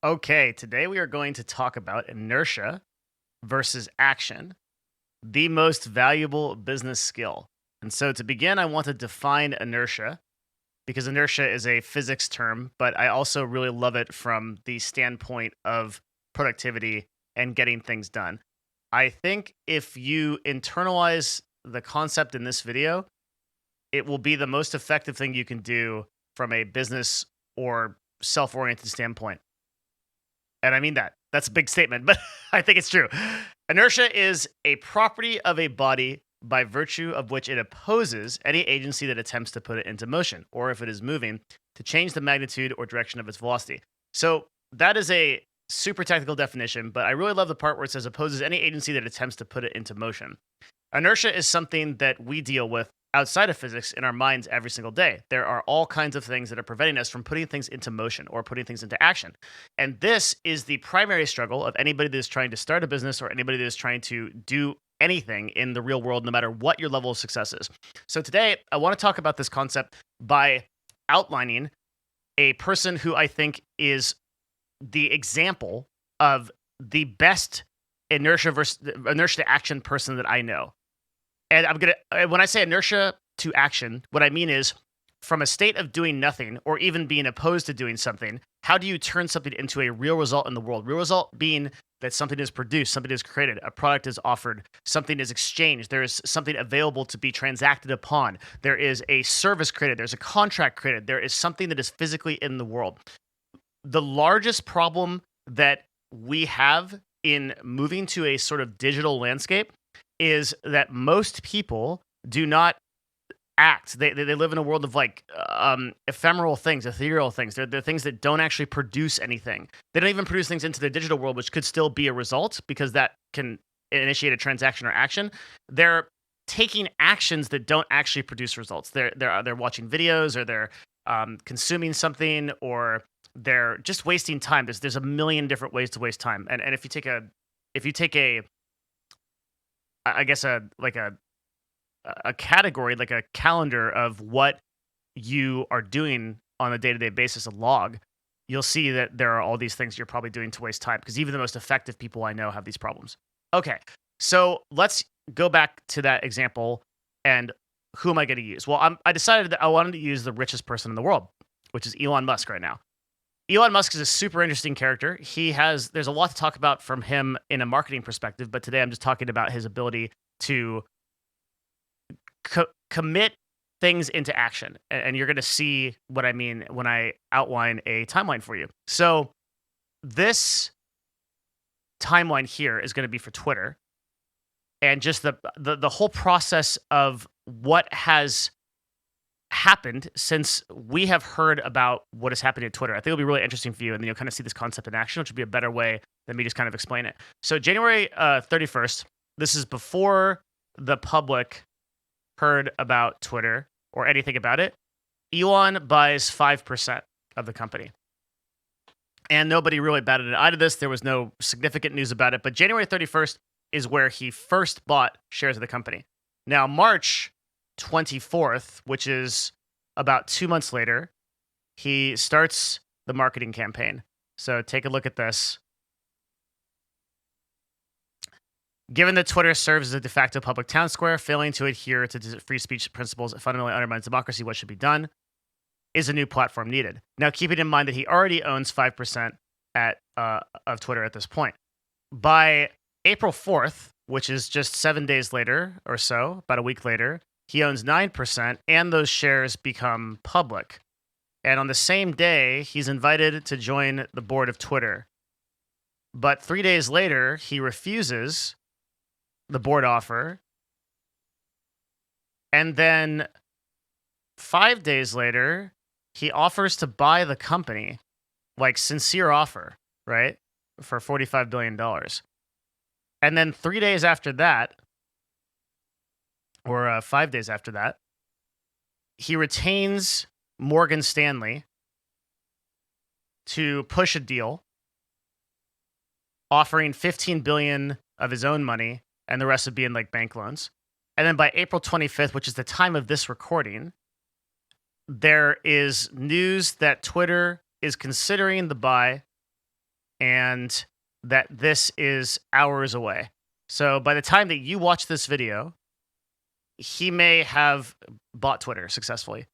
Okay, today we are going to talk about inertia versus action, the most valuable business skill. And so to begin, I want to define inertia because inertia is a physics term, but I also really love it from the standpoint of productivity and getting things done. I think if you internalize the concept in this video, it will be the most effective thing you can do from a business or self oriented standpoint. And I mean that. That's a big statement, but I think it's true. Inertia is a property of a body by virtue of which it opposes any agency that attempts to put it into motion, or if it is moving, to change the magnitude or direction of its velocity. So that is a super technical definition, but I really love the part where it says opposes any agency that attempts to put it into motion. Inertia is something that we deal with outside of physics in our minds every single day. There are all kinds of things that are preventing us from putting things into motion or putting things into action. And this is the primary struggle of anybody that is trying to start a business or anybody that is trying to do anything in the real world, no matter what your level of success is. So today, I want to talk about this concept by outlining a person who I think is the example of the best inertia to action person that I know. And when I say inertia to action, what I mean is from a state of doing nothing or even being opposed to doing something, how do you turn something into a real result in the world? Real result being that something is produced, something is created, a product is offered, something is exchanged, there is something available to be transacted upon, there is a service created, there's a contract created, there is something that is physically in the world. The largest problem that we have in moving to a sort of digital landscape is that most people do not act. They live in a world of like ephemeral things, ethereal things. They're things that don't actually produce anything. They don't even produce things into the digital world, which could still be a result because that can initiate a transaction or action. They're taking actions that don't actually produce results. They're watching videos or they're consuming something or they're just wasting time. There's a million different ways to waste time. And if you take a I guess a category, like a calendar of what you are doing on a day-to-day basis, a log, you'll see that there are all these things you're probably doing to waste time because even the most effective people I know have these problems. Okay, so let's go back to that example and who am I going to use? Well, I decided that I wanted to use the richest person in the world, which is Elon Musk right now. Elon Musk is a super interesting character. There's a lot to talk about from him in a marketing perspective, but today I'm just talking about his ability to commit things into action. And you're going to see what I mean when I outline a timeline for you. So this timeline here is going to be for Twitter and just the whole process of what has happened since we have heard about what has happened at Twitter. I think it'll be really interesting for you, and then you'll kind of see this concept in action, which would be a better way than me just kind of explain it. So January 31st, this is before the public heard about Twitter or anything about it. Elon buys 5% of the company. And nobody really batted an eye to this. There was no significant news about it, but January 31st is where he first bought shares of the company. Now, March 24th, which is about 2 months later, he starts the marketing campaign. So take a look at this. Given that Twitter serves as a de facto public town square, failing to adhere to free speech principles that fundamentally undermines democracy, what should be done? Is a new platform needed? Now, keeping in mind that he already owns 5% of Twitter at this point. By April 4th, which is just 7 days later or so, about a week later, he owns 9%, and those shares become public. And on the same day, he's invited to join the board of Twitter. But 3 days later, he refuses the board offer. And then 5 days later, he offers to buy the company, like sincere offer, right? For $45 billion. And then 3 days after that, or 5 days after that, he retains Morgan Stanley to push a deal, offering $15 billion of his own money, and the rest would be in like bank loans. And then by April 25th, which is the time of this recording, there is news that Twitter is considering the buy and that this is hours away. So by the time that you watch this video, he may have bought Twitter successfully.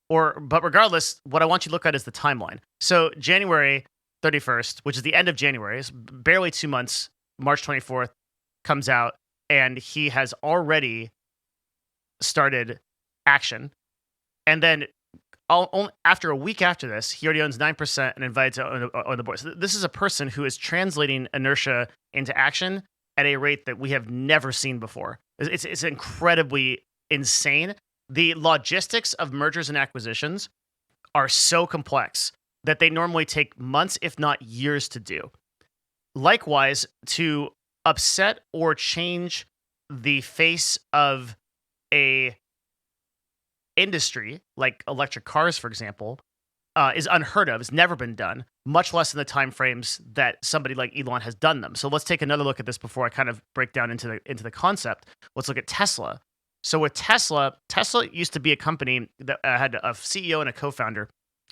But regardless, what I want you to look at is the timeline. So January 31st, which is the end of January, is barely 2 months, March 24th comes out, and he has already started action. And then after a week after this, he already owns 9% and invited to own the board. So this is a person who is translating inertia into action at a rate that we have never seen before. It's incredibly insane. The logistics of mergers and acquisitions are so complex that they normally take months, if not years, to do. Likewise, to upset or change the face of a industry, like electric cars, for example, is unheard of. It's never been done, much less in the time frames that somebody like Elon has done them. So let's take another look at this before I kind of break down into the concept. Let's look at Tesla. So with Tesla used to be a company that had a CEO and a co-founder.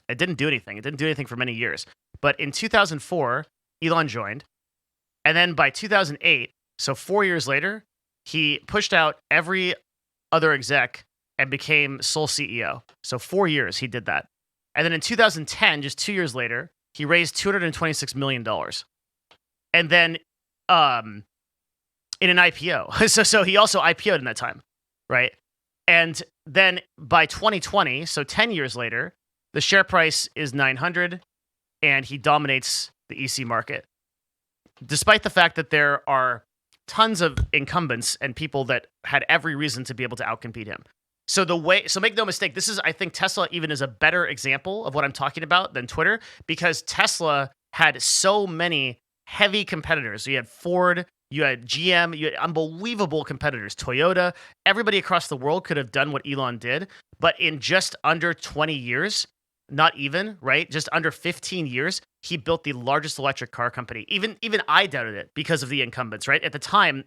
It didn't do anything. It didn't do anything for many years. But in 2004, Elon joined. And then by 2008, so 4 years later, he pushed out every other exec and became sole CEO. So 4 years he did that. And then in 2010, just 2 years later, he raised $226 million. And then in an IPO. So he also IPO'd in that time, right? And then by 2020, so 10 years later, the share price is 900 and he dominates the EC market. Despite the fact that there are tons of incumbents and people that had every reason to be able to outcompete him. So make no mistake, I think Tesla even is a better example of what I'm talking about than Twitter, because Tesla had so many heavy competitors. So you had Ford, you had GM, you had unbelievable competitors, Toyota. Everybody across the world could have done what Elon did, but in just under 20 years, not even, right? Just under 15 years, he built the largest electric car company. Even I doubted it because of the incumbents, right? At the time,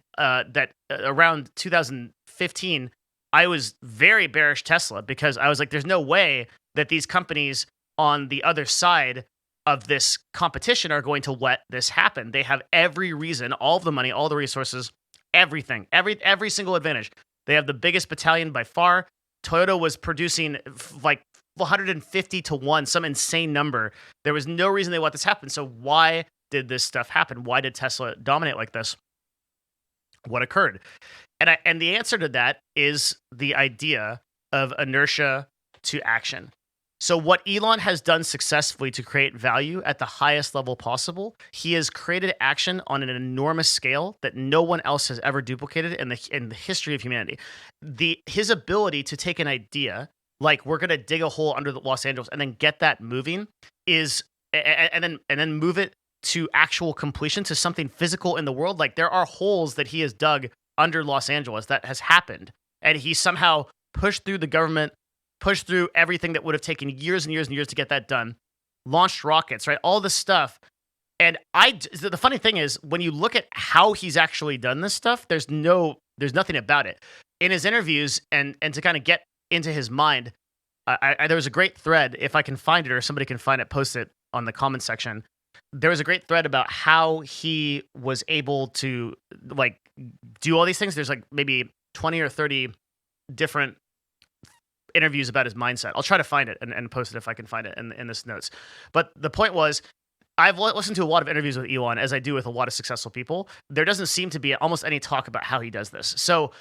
around 2015, I was very bearish Tesla because I was like, there's no way that these companies on the other side of this competition are going to let this happen. They have every reason, all of the money, all the resources, everything, every single advantage. They have the biggest battalion by far. Toyota was producing like 150 to 1, some insane number. There was no reason they let this happen. So why did this stuff happen? Why did Tesla dominate like this? What occurred? And the answer to that is the idea of inertia to action. So what Elon has done successfully to create value at the highest level possible, he has created action on an enormous scale that no one else has ever duplicated in the history of humanity. His ability to take an idea, like we're going to dig a hole under Los Angeles and then get that moving, and then move it to actual completion, to something physical in the world. Like there are holes that he has dug under Los Angeles that has happened, and he somehow pushed through the government, pushed through everything that would have taken years and years and years to get that done, launched rockets, right? All this stuff. And the funny thing is, when you look at how he's actually done this stuff, there's nothing about it. In his interviews, and to kind of get into his mind, there was a great thread, if I can find it or somebody can find it, post it on the comment section. There was a great thread about how he was able to like do all these things. There's like maybe 20 or 30 different interviews about his mindset. I'll try to find it and post it if I can find it in this notes. But the point was, I've listened to a lot of interviews with Elon, as I do with a lot of successful people. There doesn't seem to be almost any talk about how he does this. So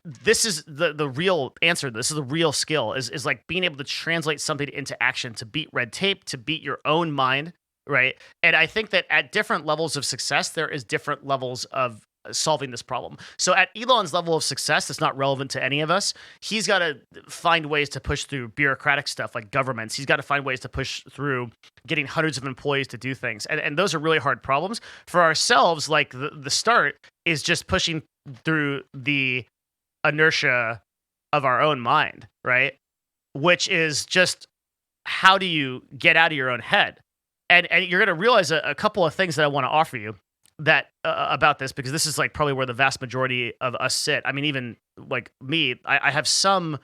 this is the real answer. This is the real skill, is like being able to translate something into action, to beat red tape, to beat your own mind, right? And I think that at different levels of success, there is different levels of solving this problem. So at Elon's level of success, that's not relevant to any of us. He's got to find ways to push through bureaucratic stuff like governments. He's got to find ways to push through getting hundreds of employees to do things. And those are really hard problems. For ourselves, like the start is just pushing through the inertia of our own mind, right? Which is just, how do you get out of your own head? And you're going to realize a couple of things that I want to offer you that about this, because this is like probably where the vast majority of us sit. I mean, even like me, I have some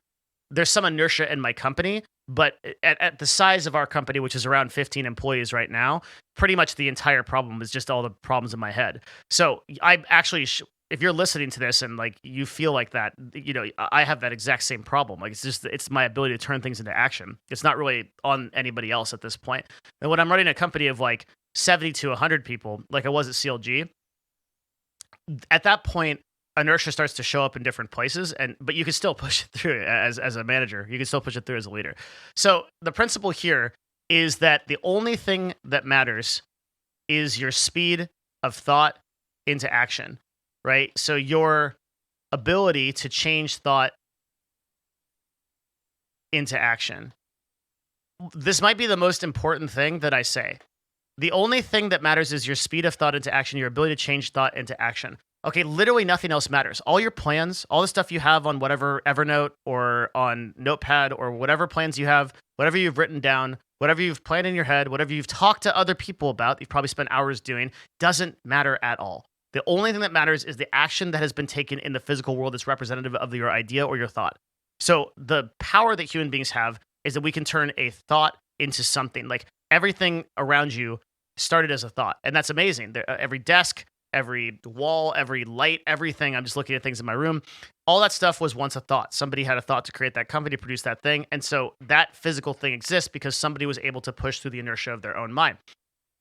there's some inertia in my company, but at the size of our company, which is around 15 employees right now, pretty much the entire problem is just all the problems in my head. So I actually, if you're listening to this and like you feel like that, I have that exact same problem. Like it's my ability to turn things into action. It's not really on anybody else at this point. And when I'm running a company of like 70 to 100 people, like I was at CLG, at that point, inertia starts to show up in different places, but you can still push it through as a manager. You can still push it through as a leader. So the principle here is that the only thing that matters is your speed of thought into action, right? So your ability to change thought into action. This might be the most important thing that I say. The only thing that matters is your speed of thought into action, your ability to change thought into action. Okay, literally nothing else matters. All your plans, all the stuff you have on whatever Evernote or on Notepad or whatever plans you have, whatever you've written down, whatever you've planned in your head, whatever you've talked to other people about, you've probably spent hours doing, doesn't matter at all. The only thing that matters is the action that has been taken in the physical world that's representative of your idea or your thought. So the power that human beings have is that we can turn a thought into something. Like everything around you started as a thought, and that's amazing. Every desk, every wall, every light, everything. I'm just looking at things in my room. All that stuff was once a thought. Somebody had a thought to create that company, produce that thing. And so that physical thing exists because somebody was able to push through the inertia of their own mind.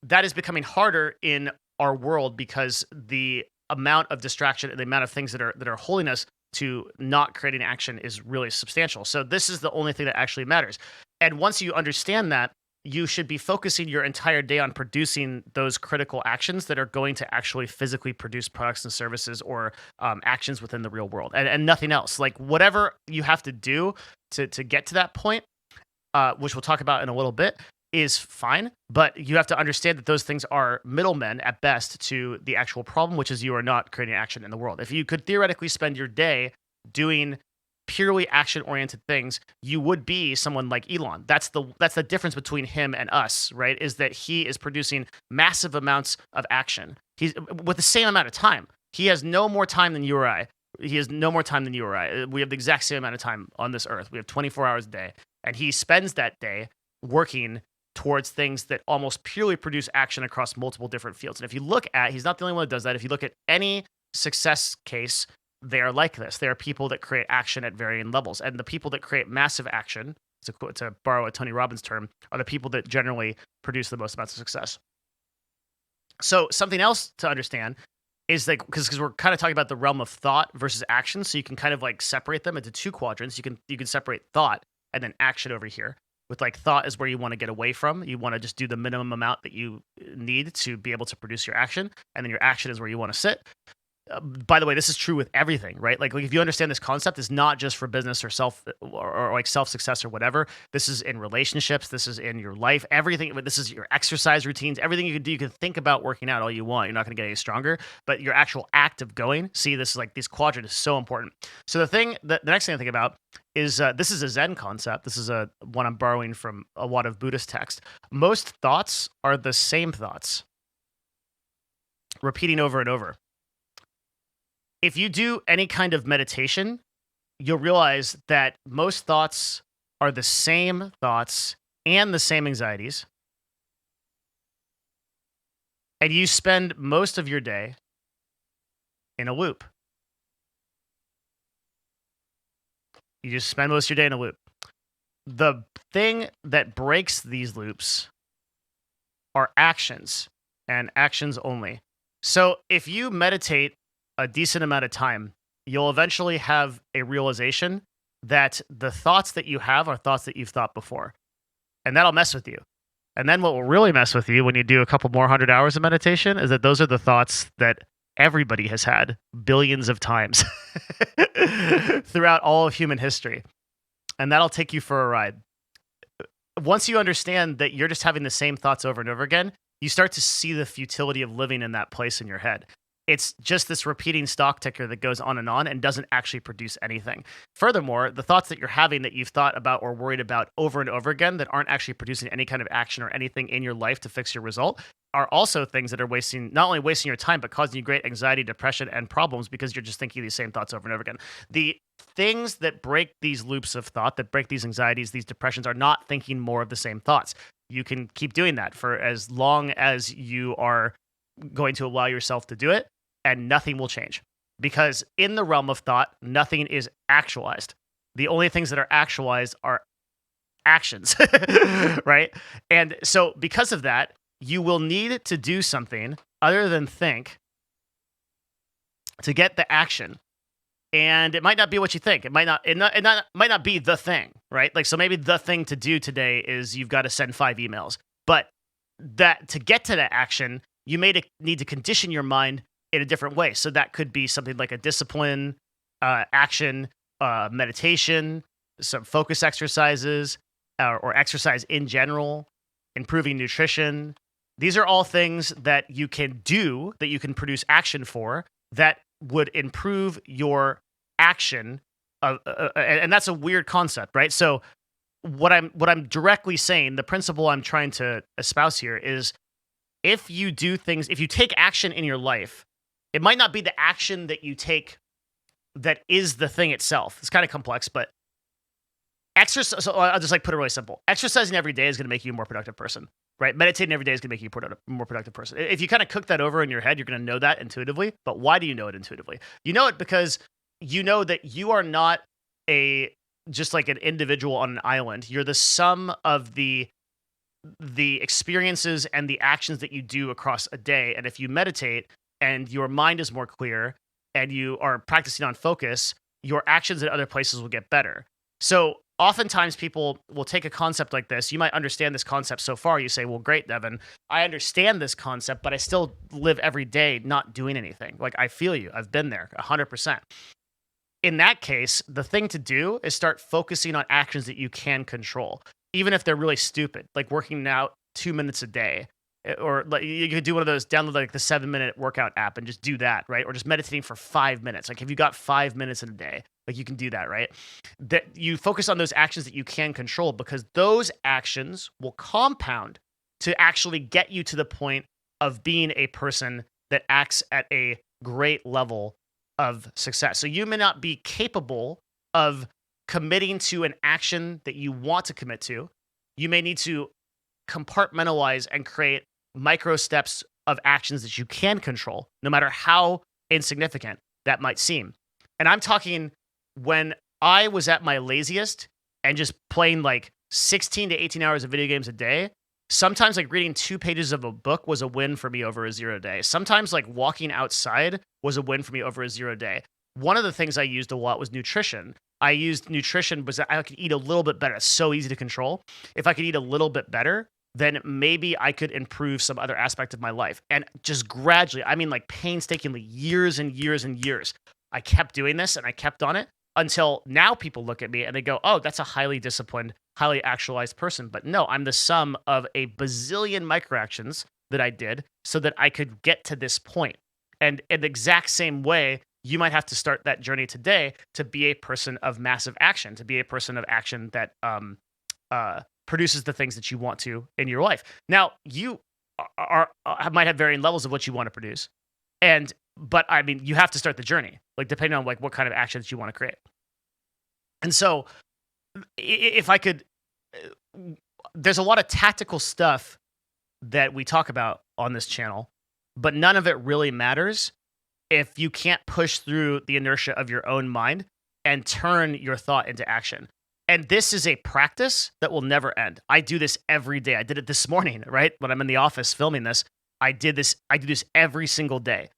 That is becoming harder in our world because the amount of distraction and the amount of things that are holding us to not creating action is really substantial. So this is the only thing that actually matters. And once you understand that, you should be focusing your entire day on producing those critical actions that are going to actually physically produce products and services or actions within the real world and nothing else. Like whatever you have to do to get to that point, which we'll talk about in a little bit, is fine. But you have to understand that those things are middlemen at best to the actual problem, which is you are not creating action in the world. If you could theoretically spend your day doing purely action-oriented things, you would be someone like Elon. That's the difference between him and us, right? Is that he is producing massive amounts of action. He's with the same amount of time. He has no more time than you or I. He has no more time than you or I. We have the exact same amount of time on this earth. We have 24 hours a day, and he spends that day working towards things that almost purely produce action across multiple different fields. And if you look at, he's not the only one that does that. If you look at any success case, they are like this. They are people that create action at varying levels. And the people that create massive action, to borrow a Tony Robbins term, are the people that generally produce the most amounts of success. So something else to understand is like, because we're kind of talking about the realm of thought versus action. So you can kind of like separate them into two quadrants. You can separate thought and then action over here. With like thought is where you want to get away from. You want to just do the minimum amount that you need to be able to produce your action. And then your action is where you want to sit. By the way, this is true with everything, right? Like if you understand this concept, it's not just for business or like self success or whatever. This is in relationships. This is in your life. Everything. This is your exercise routines. Everything you can do. You can think about working out all you want. You're not going to get any stronger. But your actual act of going. See, this is like this quadrant is so important. So the next thing I think about is this is a Zen concept. This is one I'm borrowing from a lot of Buddhist text. Most thoughts are the same thoughts, repeating over and over. If you do any kind of meditation, you'll realize that most thoughts are the same thoughts and the same anxieties. And you spend most of your day in a loop. You just spend most of your day in a loop. The thing that breaks these loops are actions, and actions only. So if you meditate a decent amount of time, you'll eventually have a realization that the thoughts that you have are thoughts that you've thought before. And that'll mess with you. And then what will really mess with you when you do a couple more 100 hours of meditation is that those are the thoughts that everybody has had billions of times throughout all of human history. And that'll take you for a ride. Once you understand that you're just having the same thoughts over and over again, you start to see the futility of living in that place in your head. It's just this repeating stock ticker that goes on and doesn't actually produce anything. Furthermore, the thoughts that you're having that you've thought about or worried about over and over again that aren't actually producing any kind of action or anything in your life to fix your result are also things that are not only wasting your time, but causing you great anxiety, depression, and problems because you're just thinking these same thoughts over and over again. The things that break these loops of thought, that break these anxieties, these depressions, are not thinking more of the same thoughts. You can keep doing that for as long as you are going to allow yourself to do it, and nothing will change. Because in the realm of thought, nothing is actualized. The only things that are actualized are actions, right? And so because of that, you will need to do something other than think to get the action. And it might not be what you think. It might not be the thing, right? Like, so maybe the thing to do today is you've got to send 5 emails. But that to get to that action, you may need to condition your mind in a different way. So that could be something like a discipline, action, meditation, some focus exercises, or exercise in general, improving nutrition. These are all things that you can do, that you can produce action for, that would improve your action. And that's a weird concept, right? So what I'm directly saying, the principle I'm trying to espouse here is, if you take action in your life, it might not be the action that you take that is the thing itself. It's kind of complex, but exercise. So I'll just put it really simple. Exercising every day is going to make you a more productive person, right? Meditating every day is going to make you a more productive person. If you kind of cook that over in your head, you're going to know that intuitively. But why do you know it intuitively? You know it because you know that you are not just like an individual on an island. You're the sum of the experiences and the actions that you do across a day. And if you meditate and your mind is more clear and you are practicing on focus, your actions in other places will get better. So oftentimes people will take a concept like this. You might understand this concept so far. You say, well, great, Devin, I understand this concept, but I still live every day not doing anything. Like, I feel you. I've been there 100%. In that case, the thing to do is start focusing on actions that you can control, even if they're really stupid, like working out 2 minutes a day. Or like, you could do one of those, download like the 7-minute workout app and just do that, right? Or just meditating for 5 minutes. Like, if you got 5 minutes in a day, like, you can do that, right? That you focus on those actions that you can control, because those actions will compound to actually get you to the point of being a person that acts at a great level of success. So you may not be capable of committing to an action that you want to commit to. You may need to compartmentalize and create micro steps of actions that you can control, no matter how insignificant that might seem. And I'm talking when I was at my laziest and just playing like 16 to 18 hours of video games a day. Sometimes like reading 2 pages of a book was a win for me over a 0 day. Sometimes like walking outside was a win for me over a 0 day. One of the things I used a lot was nutrition. I used nutrition because I could eat a little bit better. It's so easy to control. If I could eat a little bit better, then maybe I could improve some other aspect of my life. And just gradually, I mean like painstakingly, years and years and years, I kept doing this and I kept on it until now people look at me and they go, oh, that's a highly disciplined, highly actualized person. But no, I'm the sum of a bazillion microactions that I did so that I could get to this point. And in the exact same way, you might have to start that journey today to be a person of massive action, to be a person of action that produces the things that you want to in your life. Now, you might have varying levels of what you want to produce, but I mean, you have to start the journey, like depending on like what kind of actions you want to create. And so, if I could, there's a lot of tactical stuff that we talk about on this channel, but none of it really matters if you can't push through the inertia of your own mind and turn your thought into action. And this is a practice that will never end. I do this every day. I did it this morning, right? When I'm in the office filming this, I do this every single day.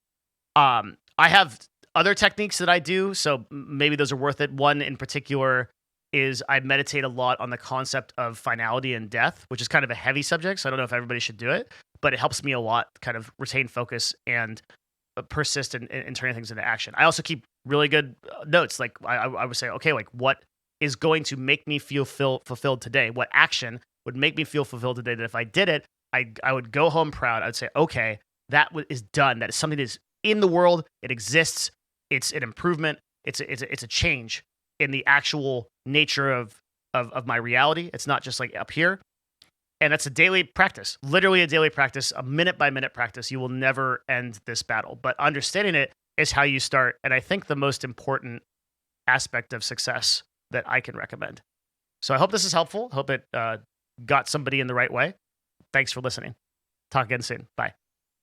I have other techniques that I do, so maybe those are worth it. One in particular is I meditate a lot on the concept of finality and death, which is kind of a heavy subject, so I don't know if everybody should do it, but it helps me a lot kind of retain focus and persist in turning things into action. I also keep really good notes. Like I would say, okay, like what is going to make me feel fulfilled today? What action would make me feel fulfilled today that if I did it, I would go home proud. I would say, okay, that is done. That is something that is in the world. It exists. It's an improvement. It's a change in the actual nature of my reality. It's not just like up here. And that's a daily practice, literally a daily practice, a minute by minute practice. You will never end this battle, but understanding it is how you start. And I think the most important aspect of success that I can recommend. So I hope this is helpful. Hope it got somebody in the right way. Thanks for listening. Talk again soon. Bye.